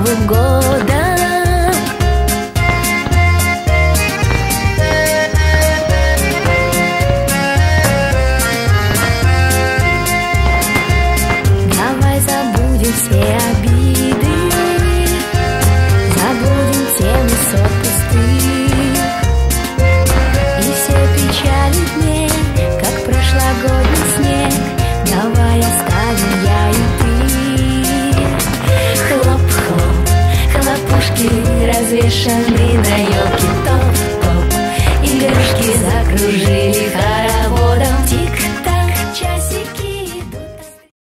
Новым годом. Давай забудем все обиды, забудем темы ссор пустых и все печали дней, как прошлогодний снег. Давай оставим я и ты. Хлоп-хлоп, хлопушки развешаны